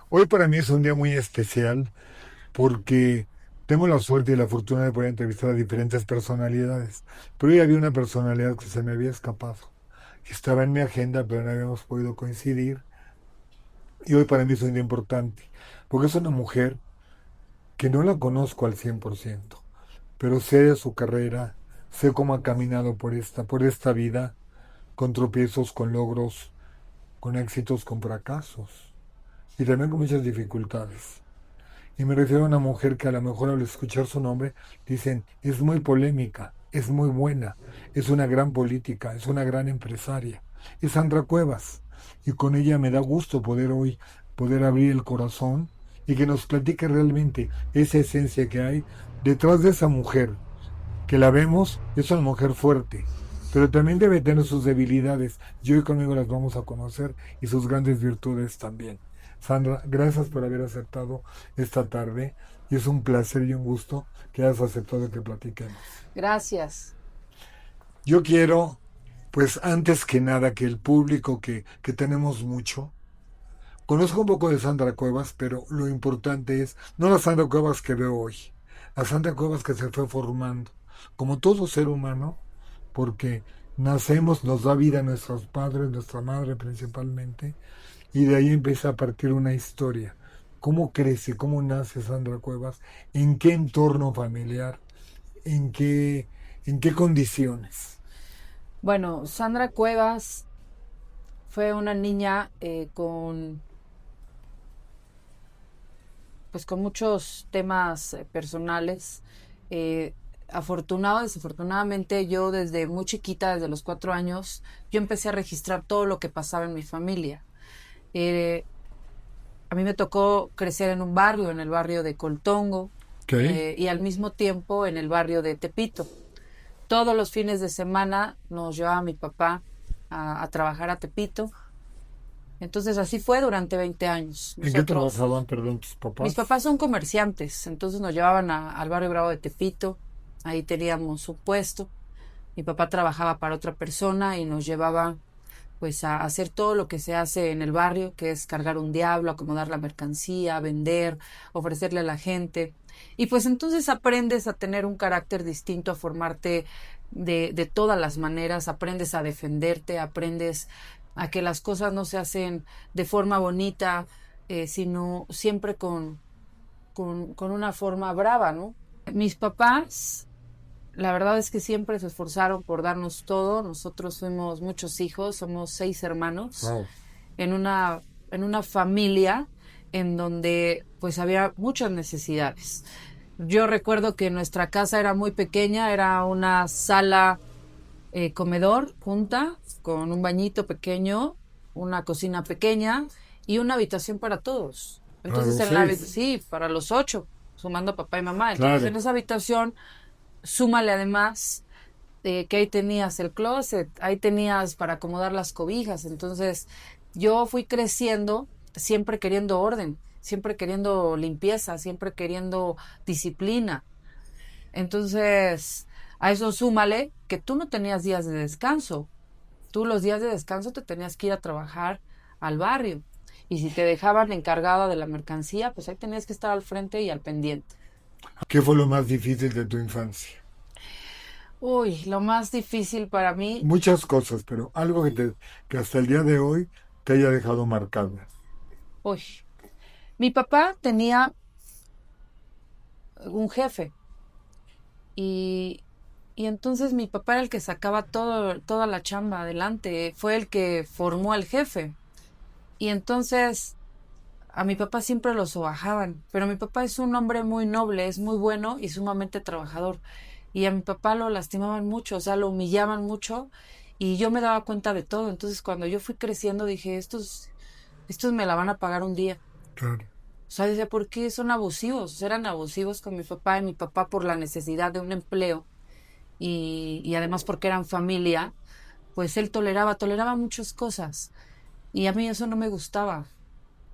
Hoy para mí es un día muy especial porque tengo la suerte y la fortuna de poder entrevistar a diferentes personalidades. Pero hoy había una personalidad que se me había escapado, que estaba en mi agenda, pero no habíamos podido coincidir. Y hoy para mí es un día importante, porque es una mujer que no la conozco al 100%, pero sé de su carrera, sé cómo ha caminado por esta vida, con tropiezos, con logros, con éxitos, con fracasos, y también con muchas dificultades. Y me refiero a una mujer que a lo mejor al escuchar su nombre dicen, es muy polémica, es muy buena, es una gran política, es una gran empresaria. Es Sandra Cuevas. Y con ella me da gusto poder hoy poder abrir el corazón y que nos platique realmente esa esencia que hay detrás de esa mujer, que la vemos, es una mujer fuerte, pero también debe tener sus debilidades. Y hoy conmigo las vamos a conocer y sus grandes virtudes también. Sandra, gracias por haber aceptado esta tarde y es un placer y un gusto que hayas aceptado que platiquemos. Gracias. Yo quiero, pues antes que nada, que el público que tenemos mucho, conozco un poco de Sandra Cuevas, pero lo importante es, no la Sandra Cuevas que veo hoy, la Sandra Cuevas que se fue formando, como todo ser humano, porque nacemos, nos da vida nuestros padres, nuestra madre principalmente, y de ahí empieza a partir una historia. ¿Cómo crece, cómo nace Sandra Cuevas? ¿En qué entorno familiar? ¿En qué condiciones? Bueno, Sandra Cuevas fue una niña con muchos temas personales. Eh, Desafortunadamente, yo desde muy chiquita, desde los 4 años, yo empecé a registrar todo lo que pasaba en mi familia. Eh, a mí me tocó crecer en un barrio, en el barrio de Coltongo, ¿Ok? y al mismo tiempo en el barrio de Tepito. Todos los fines de semana nos llevaba mi papá a trabajar a Tepito. Entonces así fue durante 20 años. ¿En qué Nosotros, trabajaban, perdón, tus mis papás? papás son comerciantes, entonces nos llevaban al barrio Bravo de Tepito. Ahí teníamos un puesto. Mi papá trabajaba para otra persona y nos llevaba pues a hacer todo lo que se hace en el barrio, que es cargar un diablo, acomodar la mercancía, vender, ofrecerle a la gente. Y pues entonces aprendes a tener un carácter distinto, a formarte de todas las maneras, aprendes a defenderte, aprendes a que las cosas no se hacen de forma bonita, sino siempre con una forma brava, ¿no? Mis papás, la verdad es que siempre se esforzaron por darnos todo. Nosotros fuimos muchos hijos, somos 6 hermanos Wow. en una, en una familia en donde pues había muchas necesidades. Yo recuerdo que nuestra casa era muy pequeña, era una sala comedor junta, con un bañito pequeño, una cocina pequeña y una habitación para todos. Para Entonces los seis. sí, para los 8, sumando a papá y mamá. Entonces Claro. en esa habitación, súmale además que ahí tenías el closet, ahí tenías para acomodar las cobijas. Entonces yo fui creciendo siempre queriendo orden, siempre queriendo limpieza, siempre queriendo disciplina. Entonces, a eso súmale que tú no tenías días de descanso. Tú los días de descanso te tenías que ir a trabajar al barrio. Y si te dejaban encargada de la mercancía, pues ahí tenías que estar al frente y al pendiente. ¿Qué fue lo más difícil de tu infancia? Uy, lo más difícil para mí, Muchas cosas, pero algo que hasta el día de hoy te haya dejado marcado. uy, mi papá tenía un jefe y, y entonces mi papá era el que sacaba toda la chamba adelante, fue el que formó al jefe. Y entonces a mi papá siempre lo sobajaban, pero mi papá es un hombre muy noble, es muy bueno y sumamente trabajador. Y a mi papá lo lastimaban mucho, o sea, lo humillaban mucho y yo me daba cuenta de todo. Entonces cuando yo fui creciendo dije, estos me la van a pagar un día. Claro. O sea, decía, ¿por qué son abusivos? Eran abusivos con mi papá y mi papá por la necesidad de un empleo y además porque eran familia, pues él toleraba muchas cosas. Y a mí eso no me gustaba.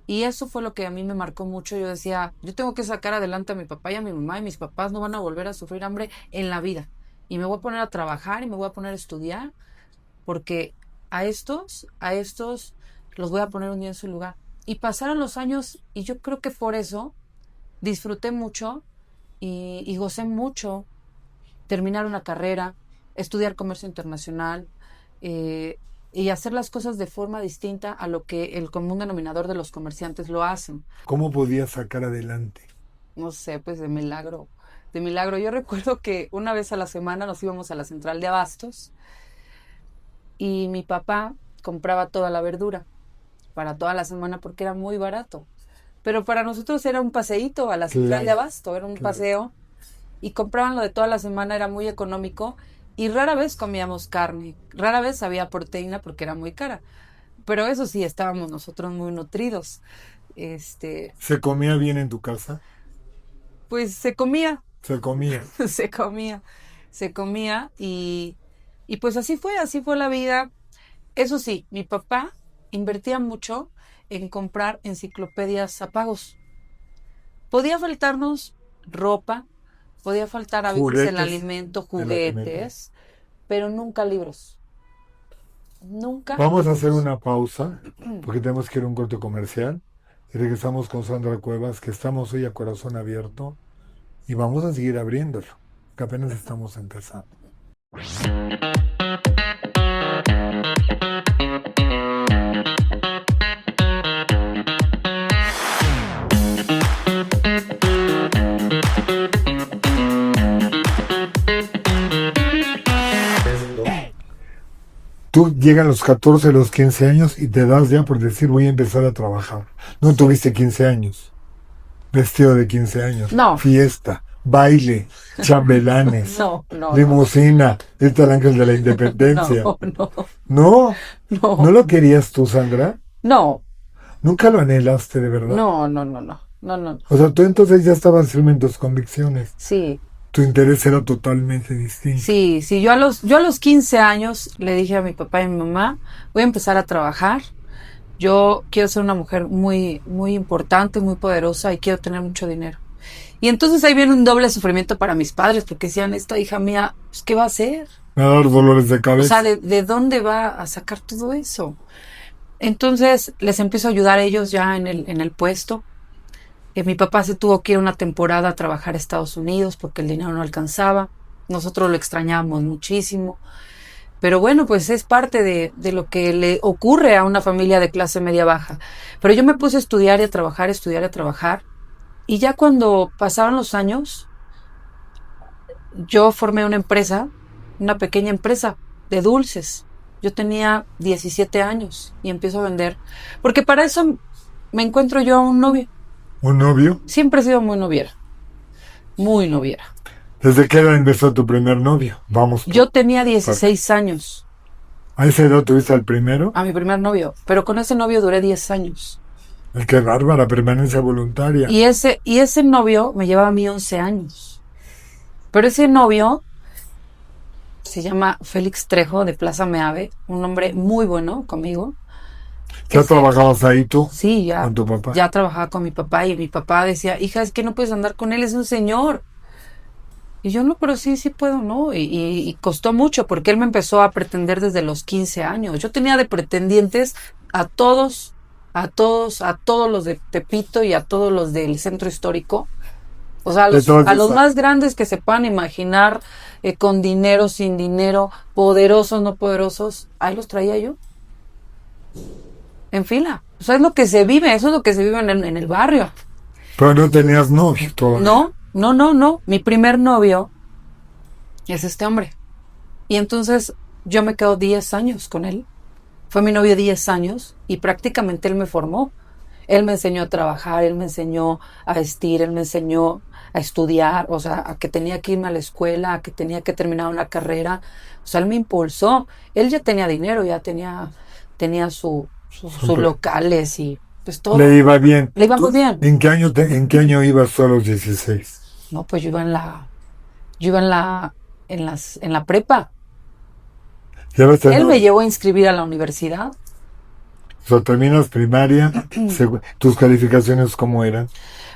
Y eso fue lo que a mí me marcó mucho. Yo decía, yo tengo que sacar adelante a mi papá y a mi mamá, y mis papás no van a volver a sufrir hambre en la vida. Y me voy a poner a trabajar y me voy a poner a estudiar, porque a estos los voy a poner un día en su lugar. Y pasaron los años y yo creo que por eso disfruté mucho y gocé mucho terminar una carrera, estudiar comercio internacional, eh, y hacer las cosas de forma distinta a lo que el común denominador de los comerciantes lo hacen. ¿Cómo podías sacar adelante? No sé, pues de milagro. De milagro. Yo recuerdo que una vez a la semana nos íbamos a la central de abastos y mi papá compraba toda la verdura para toda la semana porque era muy barato. Pero para nosotros era un paseíto a la central de Claro, abasto, era un claro. paseo, y compraban lo de toda la semana, era muy económico, y rara vez comíamos carne, rara vez había proteína porque era muy cara. Pero eso sí, estábamos nosotros muy nutridos. Este, ¿Se comía bien en tu casa? pues se comía, Se comía. se comía, se comía, y pues así fue la vida. Eso sí, mi papá invertía mucho en comprar enciclopedias a pagos. Podía faltarnos ropa, podía faltar a veces el Juguetes, alimento, el alimento. juguetes, pero nunca libros. Nunca Vamos a hacer libros. una pausa porque tenemos que ir a un corte comercial y regresamos con Sandra Cuevas, que estamos hoy a corazón abierto y vamos a seguir abriéndolo, que apenas estamos empezando. Tú llegan los 14, los 15 años y te das ya por decir voy a empezar a trabajar. No Sí. tuviste 15 años, vestido de 15 años, No, fiesta, baile, chambelanes, no. limusina, este el ángel de la No, independencia. no, No, ¿no no, lo querías tú, Sandra? no, ¿Nunca lo anhelaste de verdad? no. O sea, tú entonces ya estabas firme en tus convicciones. Sí, Tu interés era totalmente distinto. sí. Yo a los 15 años le dije a mi papá y a mi mamá, voy a empezar a trabajar. Yo quiero ser una mujer muy, muy importante, muy poderosa, y quiero tener mucho dinero. Y entonces ahí viene un doble sufrimiento para mis padres, porque decían, esta hija mía, pues, ¿qué va a hacer? Me va a dar dolores de O sea, cabeza. ¿de dónde va a sacar todo eso? Entonces les empiezo a ayudar a ellos ya en el puesto. Mi papá se tuvo que ir una temporada a trabajar a Estados Unidos porque el dinero no alcanzaba. Nosotros lo extrañábamos muchísimo. Pero bueno, pues es parte de lo que le ocurre a una familia de clase media baja. Pero yo me puse a estudiar y a trabajar, estudiar y a trabajar. Y ya cuando pasaron los años, yo formé una empresa, una pequeña empresa de dulces. Yo tenía 17 años y empiezo a vender. Porque para eso me encuentro yo a un novio. ¿Un novio? Siempre he sido muy noviera. Muy noviera. ¿Desde qué edad empezó tu primer novio? Vamos. Yo tenía 16 años ¿A esa edad tuviste al primero? a mi primer novio. Pero con ese novio duré 10 años. El que bárbara, permanencia voluntaria. Y ese novio me llevaba a mí 11 años. Pero ese novio se llama Félix Trejo, de Plaza Meave, un hombre muy bueno conmigo. ¿Ya Ese- trabajabas ahí tú Sí, con tu papá? ya trabajaba con mi papá, y mi papá decía, hija, es que no puedes andar con él, es un señor. Y yo, no, pero sí puedo, ¿no? Y costó mucho porque él me empezó a pretender desde los 15 años. Yo tenía de pretendientes a todos, a todos los de Tepito y a todos los del centro histórico. O sea, De todas a los esas. más grandes que se puedan imaginar, con dinero, sin dinero, poderosos, no poderosos, ahí los traía yo. En fila. O sea, es lo que se vive, eso es lo que se vive en el barrio. Pero no tenías novio todavía. No. Mi primer novio es este hombre. Y entonces yo me quedo 10 años con él. Fue mi novio 10 años y prácticamente él me formó. Él me enseñó a trabajar, él me enseñó a vestir, él me enseñó a estudiar, o sea, a que tenía que irme a la escuela, a que tenía que terminar una carrera. O sea, él me impulsó. Él ya tenía dinero, ya tenía sus locales y pues todo. Le iba bien. Le iba muy bien. ¿En qué año ibas tú a los 16? No, pues yo iba en la prepa. ¿Ya ves? Él me llevó a inscribir a la universidad. sea, terminas primaria, ¿tus calificaciones cómo eran?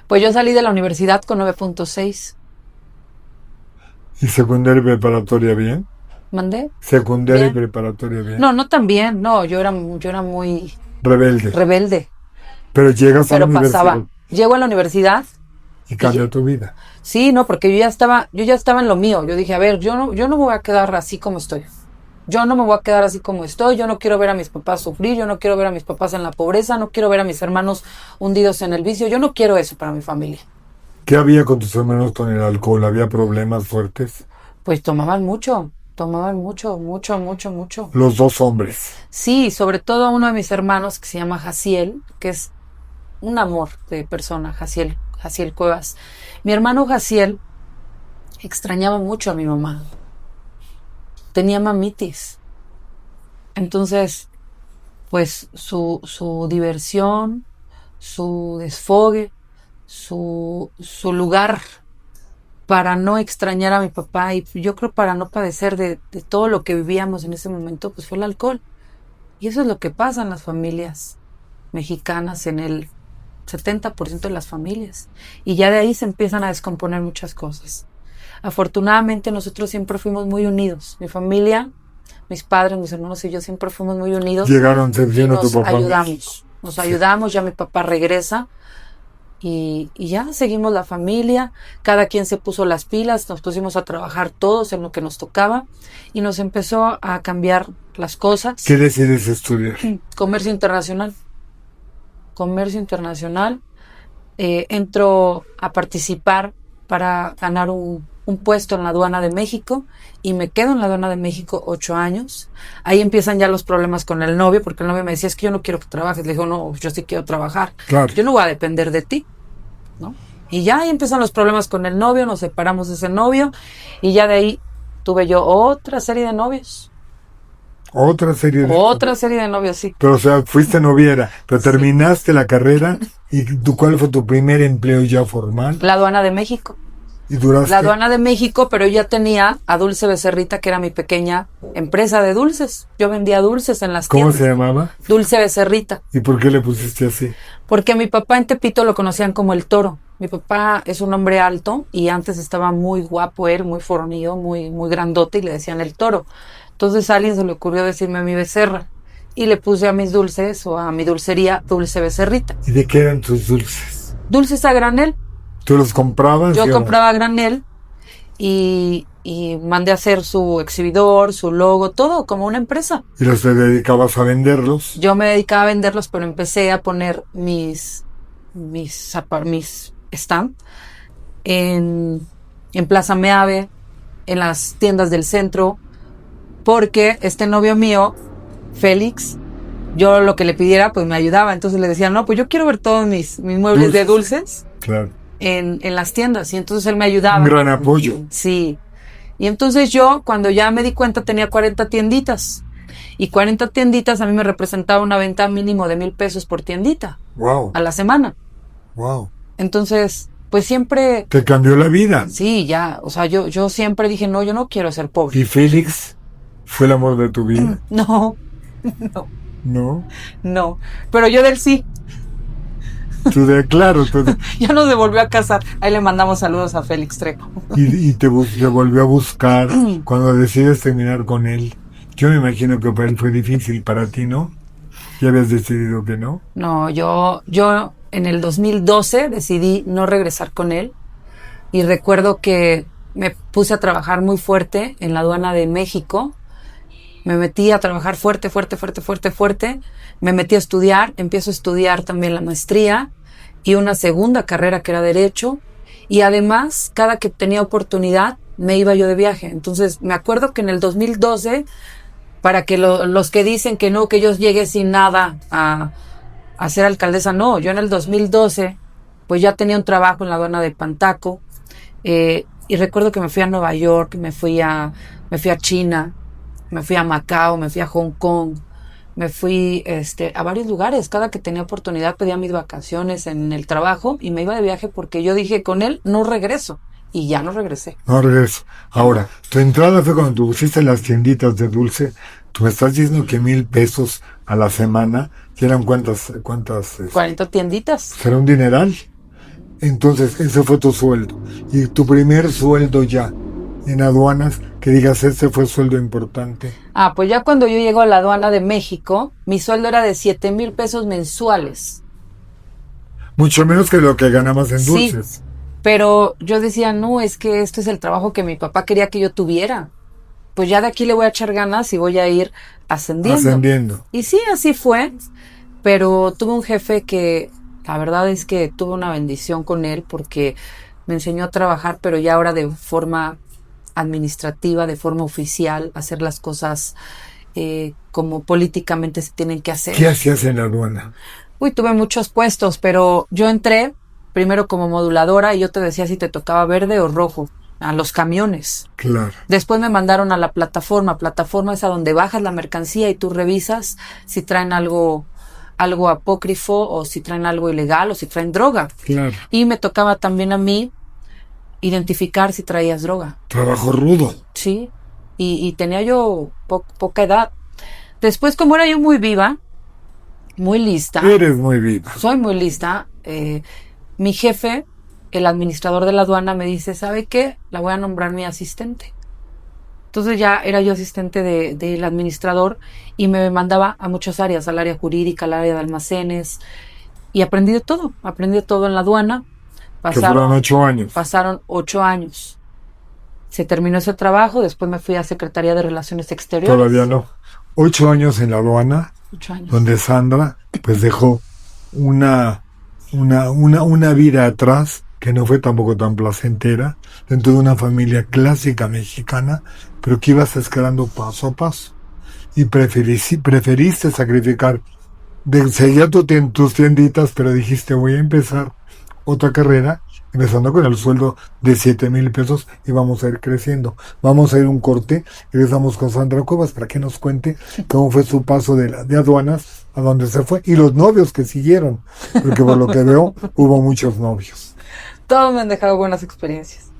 Pues yo salí de la universidad con 9.6. ¿Y secundaria y preparatoria bien? ¿Mandé? Secundaria y Bien. preparatoria bien. No, no tan bien. No, yo era muy Rebelde. rebelde. Pero llegas a la Pero universidad pasaba. Llego a la universidad. y cambia tu vida. Sí, no, porque yo ya estaba en lo mío. Yo dije, a ver, yo no me voy a quedar así como estoy. Yo no me voy a quedar así como estoy. Yo no quiero ver a mis papás sufrir. Yo no quiero ver a mis papás en la pobreza. No quiero ver a mis hermanos hundidos en el vicio. Yo no quiero eso para mi familia. ¿Qué había con tus hermanos con el alcohol? ¿Había problemas fuertes? Pues tomaban mucho, mucho, mucho, mucho. Los dos hombres. Sí, sobre todo uno de mis hermanos que se llama Jaciel, que es un amor de persona, Jaciel Cuevas. Mi hermano Jaciel extrañaba mucho a mi mamá. Tenía mamitis. Entonces, pues su diversión, su desfogue, su lugar para no extrañar a mi papá y yo creo para no padecer de todo lo que vivíamos en ese momento, pues fue el alcohol. Y eso es lo que pasa en las familias mexicanas, en el 70% de las familias. Y ya de ahí se empiezan a descomponer muchas cosas. Afortunadamente nosotros siempre fuimos muy unidos. Mi familia, mis padres, mis hermanos y yo siempre fuimos muy unidos. Llegaron, se vino tu Nos papá. ayudamos, ya mi papá regresa. Y ya seguimos la familia, cada quien se puso las pilas, nos pusimos a trabajar todos en lo que nos tocaba y nos empezó a cambiar las cosas. ¿Qué decides estudiar? Comercio internacional. Comercio internacional. Entro a participar para ganar un puesto en la aduana de México y me quedo en la aduana de México 8 años. Ahí empiezan ya los problemas con el novio, porque el novio me decía, es que yo no quiero que trabajes. Le digo, no, yo sí quiero trabajar. Claro. Yo no voy a depender de ti, ¿no? Y ya ahí empiezan los problemas con el novio, nos separamos de ese novio y ya de ahí tuve yo otra serie de novios. Otra serie de... Otra serie de novios, sí. Pero, o sea, fuiste noviera, pero Sí. terminaste la carrera y ¿cuál fue tu primer empleo ya formal? La aduana de México. Y duraste... La aduana de México, pero yo ya tenía a Dulce Becerrita, que era mi pequeña empresa de dulces. Yo vendía dulces en las ¿Cómo tiendas. se llamaba? Dulce Becerrita. ¿Y por qué le pusiste así? Porque a mi papá en Tepito lo conocían como el Toro. Mi papá es un hombre alto y antes estaba muy guapo él, muy fornido, muy grandote y le decían el Toro. Entonces a alguien se le ocurrió decirme a mi becerra y le puse a mis dulces o a mi dulcería Dulce Becerrita. ¿Y de qué eran tus dulces? Dulces a granel. ¿Tú los comprabas? Yo ¿Y compraba a granel y mandé a hacer su exhibidor, su logo, todo como una empresa. ¿Y los te dedicabas a venderlos? Yo me dedicaba a venderlos, pero empecé a poner mis stand en Plaza Meave, en las tiendas del centro, porque este novio mío, Félix, yo lo que le pidiera, pues me ayudaba. Entonces le decía, no, pues yo quiero ver todos mis muebles de dulces Claro. en las tiendas. Y entonces él me ayudaba. Un gran apoyo. Sí. Y entonces yo, cuando ya me di cuenta, tenía 40 tienditas. Y 40 tienditas a mí me representaba una venta mínimo de 1,000 pesos por tiendita Wow. a la semana. Wow. Entonces, pues siempre, Te cambió la vida. sí, ya, o sea, yo siempre dije, no, yo no quiero ser pobre. ¿Y Félix fue el amor de tu vida? No, ¿No? no. Pero yo del sí, Claro. ya nos devolvió a casar. Ahí le mandamos saludos a Félix Trejo. Y te volvió a buscar cuando decides terminar con él. Yo me imagino que para él fue difícil, para ti, ¿no? ¿Ya habías decidido que no? No, yo en el 2012 decidí no regresar con él. Y recuerdo que me puse a trabajar muy fuerte en la aduana de México. Me metí a trabajar fuerte. Me metí a estudiar. Empiezo a estudiar también la maestría y una segunda carrera que era Derecho. Y además, cada que tenía oportunidad, me iba yo de viaje. Entonces, me acuerdo que en el 2012, para que los que dicen que no, que yo llegué sin nada a ser alcaldesa, no. Yo en el 2012, pues ya tenía un trabajo en la aduana de Pantaco. Y recuerdo que me fui a Nueva York, me fui a China, me fui a Macao, me fui a Hong Kong, me fui a varios lugares. Cada que tenía oportunidad pedía mis vacaciones en el trabajo y me iba de viaje porque yo dije, con él no regreso. Y ya no regresé. No regreso. Ahora, tu entrada fue cuando tú pusiste las tienditas de dulce. Tú me estás diciendo que 1,000 pesos a la semana, y eran ¿40 tienditas? será un dineral. Entonces, ese fue tu sueldo. Y tu primer sueldo ya en aduanas, que digas, ese fue sueldo importante. Ah, pues ya cuando yo llego a la aduana de México, mi sueldo era de 7,000 pesos mensuales. Mucho menos que lo que ganabas en Sí, dulces. pero yo decía, no, es que este es el trabajo que mi papá quería que yo tuviera. Pues ya de aquí le voy a echar ganas y voy a ir ascendiendo. Ascendiendo. Y sí, así fue, pero tuve un jefe que la verdad es que tuve una bendición con él porque me enseñó a trabajar, pero ya ahora de forma administrativa, de forma oficial, hacer las cosas como políticamente se tienen que hacer. ¿Qué hacías en la aduana? Uy, tuve muchos puestos, pero yo entré primero como moduladora y yo te decía si te tocaba verde o rojo, a los camiones. Claro. Después me mandaron a la plataforma. Plataforma es a donde bajas la mercancía y tú revisas si traen algo apócrifo o si traen algo ilegal o si traen droga. Claro. Y me tocaba también a mí identificar si traías droga. Trabajo rudo. Sí. Y tenía yo poca edad. Después, como era yo muy viva, muy lista. Eres muy viva. Soy muy lista. Mi jefe, el administrador de la aduana, me dice, ¿sabe qué? La voy a nombrar mi asistente. Entonces ya era yo asistente del administrador y me mandaba a muchas áreas, al área jurídica, al área de almacenes. Y aprendí de todo en la aduana. Que fueron 8 años. Pasaron 8 años. Se terminó ese trabajo, después me fui a Secretaría de Relaciones Exteriores. Todavía no. 8 años en la aduana, 8 años. donde Sandra pues dejó una vida atrás que no fue tampoco tan placentera, dentro de una familia clásica mexicana, pero que ibas escalando paso a paso. Y preferiste sacrificar, seguía tus tienditas, pero dijiste, voy a empezar otra carrera, empezando con el sueldo de 7,000 pesos y vamos a ir creciendo. Vamos a ir un corte y regresamos con Sandra Cuevas para que nos cuente cómo fue su paso de aduanas a donde se fue y los novios que siguieron, porque por lo que veo hubo muchos novios. Todos me han dejado buenas experiencias.